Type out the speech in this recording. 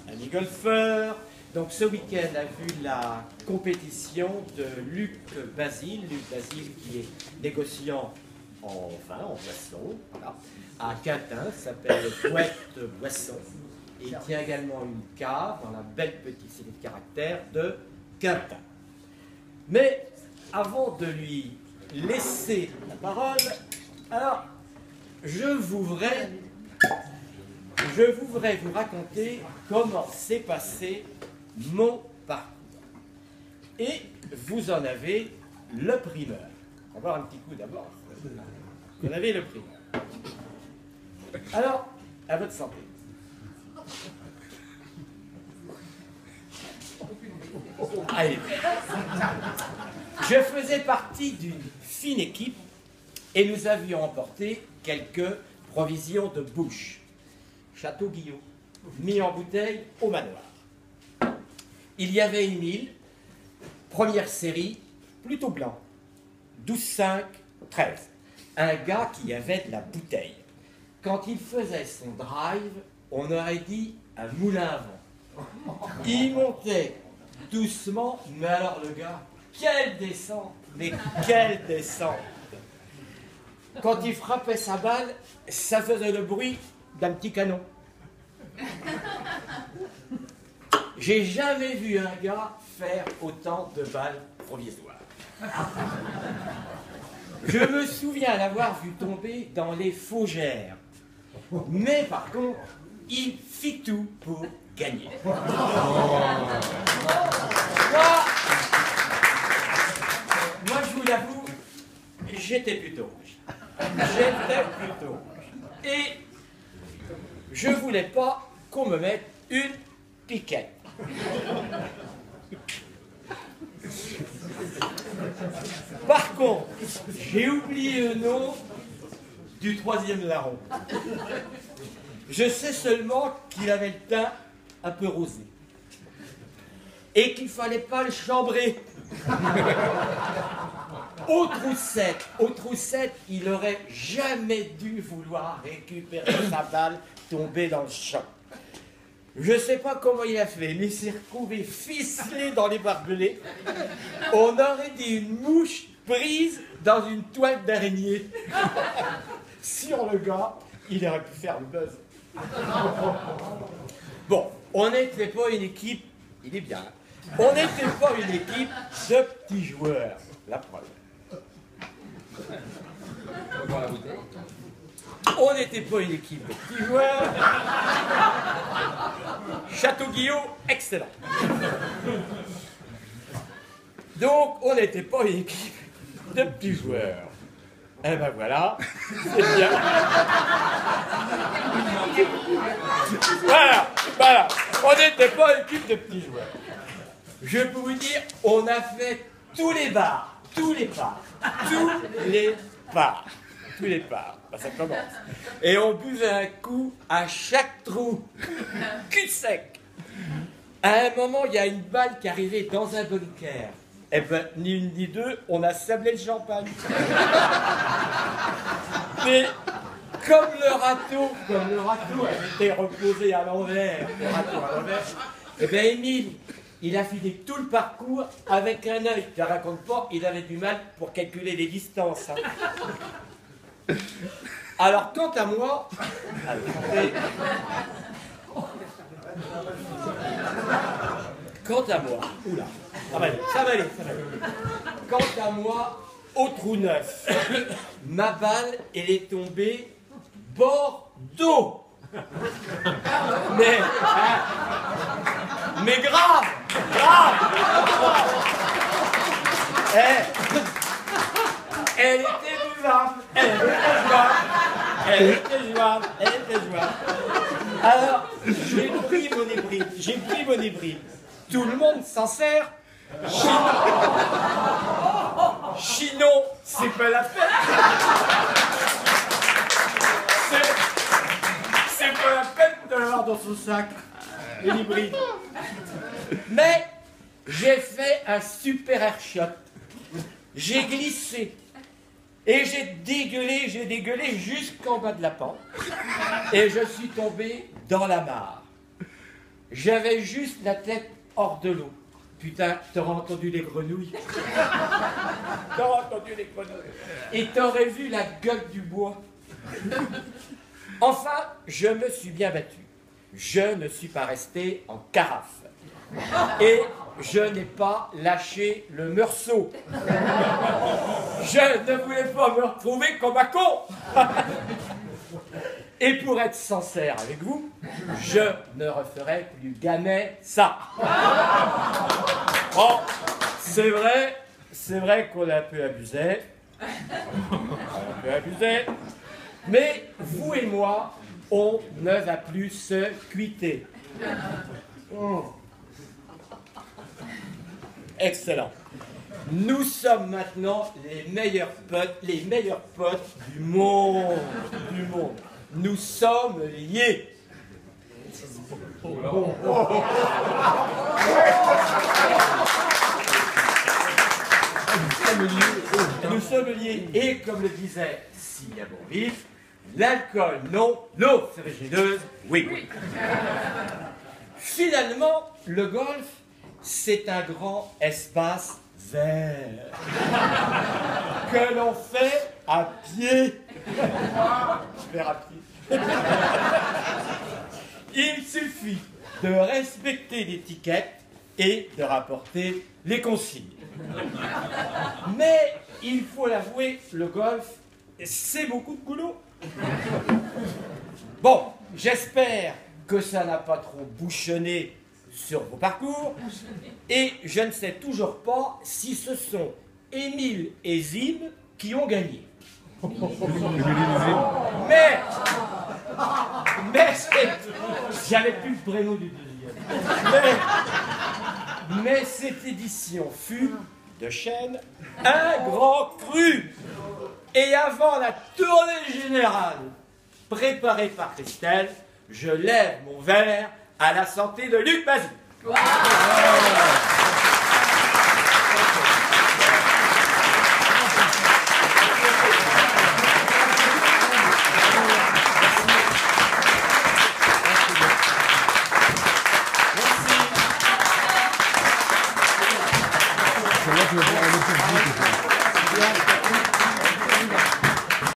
amis golfeurs. Donc ce week-end a vu la compétition de Luc Basile qui est négociant en vin, en boisson, voilà, à Quintin, s'appelle Poète Boisson. Et il tient également une cave dans la belle petite cité de caractère de Quintin. Mais avant de lui laisser la parole, alors je voudrais vous raconter comment s'est passé mon parcours. Et vous en avez le primeur. On va voir un petit coup d'abord. Vous en avez le primeur. Alors, à votre santé. Allez. Je faisais partie d'une fine équipe et nous avions emporté quelques provisions de bouche. Château Guillot, mis en bouteille au manoir. Il y avait Émile, première série, plutôt blanc, 12,5, 13. Un gars qui avait de la bouteille. Quand il faisait son drive, on aurait dit un moulin à vent. Il montait doucement, mais alors le gars, quelle descente, mais quelle descente. Quand il frappait sa balle, ça faisait le bruit d'un petit canon. J'ai jamais vu un gars faire autant de balles provisoires. Je me souviens l'avoir vu tomber dans les Faugères. Mais par contre, il fit tout pour gagner. Moi, je vous l'avoue, j'étais plutôt rouge. Et je voulais pas qu'on me mette une piquette. Par contre, j'ai oublié le nom du troisième larron. Je sais seulement qu'il avait le teint un peu rosé. Et qu'il ne fallait pas le chambrer. Au Troussette, il n'aurait jamais dû vouloir récupérer sa balle tombée dans le champ. Je ne sais pas comment il a fait, mais il s'est retrouvé ficelé dans les barbelés. On aurait dit une mouche prise dans une toile d'araignée. Sur le gars, il aurait pu faire le buzz. Bon, on n'était pas une équipe, il est bien, on n'était pas une équipe de petits joueurs, la preuve. On n'était pas une équipe de petits joueurs. Château Guillot, excellent. Donc, on n'était pas une équipe de petits joueurs. Eh ben voilà, c'est bien. Voilà. On n'était pas une équipe de petits joueurs. Je peux vous dire, on a fait tous les bars. Ben, ça commence. Et on buvait un coup à chaque trou. Cul sec. À un moment, il y a une balle qui arrivait dans un bunker. Eh ben, ni une ni deux, on a sablé le champagne. Mais comme le râteau avait été reposé à l'envers, eh bien Émile, il a filé tout le parcours avec un œil. Je ne raconte pas, il avait du mal pour calculer les distances. Hein. Alors, quant à moi... Oula, ça va aller. Quant à moi, au trou neuf, ma balle, elle est tombée bord d'eau. Mais grave. Elle était buvable, elle était jouable. Alors, j'ai pris mon hybride. Tout le monde s'en sert. Chinon, c'est pas la peine. C'est pas la peine de l'avoir dans son sac, l'hybride. Mais j'ai fait un super airshot. J'ai glissé. Et j'ai dégueulé jusqu'en bas de la pente. Et je suis tombé dans la mare. j'avais juste la tête hors de l'eau. Putain, t'aurais entendu les grenouilles. T'aurais entendu les grenouilles. Et t'aurais vu la gueule du bois. Enfin, je me suis bien battu. Je ne suis pas resté en carafe. Et je n'ai pas lâché le meursault. Je ne voulais pas me retrouver comme un con. Et pour être sincère avec vous, je ne referai plus jamais ça. Bon, c'est vrai qu'on a un peu abusé. Mais vous et moi, on ne va plus se quitter. Excellent. Nous sommes maintenant les meilleurs potes du monde. Nous sommes liés. Nous sommes liés. Et comme le disait Sylvia Bourvil, l'alcool non, l'eau ferrugineuse oui. Finalement, le golf, c'est un grand espace vert que l'on fait à pied. Faire à pied. Il suffit de respecter l'étiquette et de rapporter les consignes. Mais il faut l'avouer, le golf, c'est beaucoup de boulot. Bon, j'espère que ça n'a pas trop bouchonné sur vos parcours. Et je ne sais toujours pas si ce sont Émile et Zim qui ont gagné. Mais j'avais plus le prénom du deuxième. Mais cette édition fut, de chaîne, un grand cru. Et avant la tournée générale préparée par Christelle, je lève mon verre à la santé de Luc Bazin. Wow. Merci.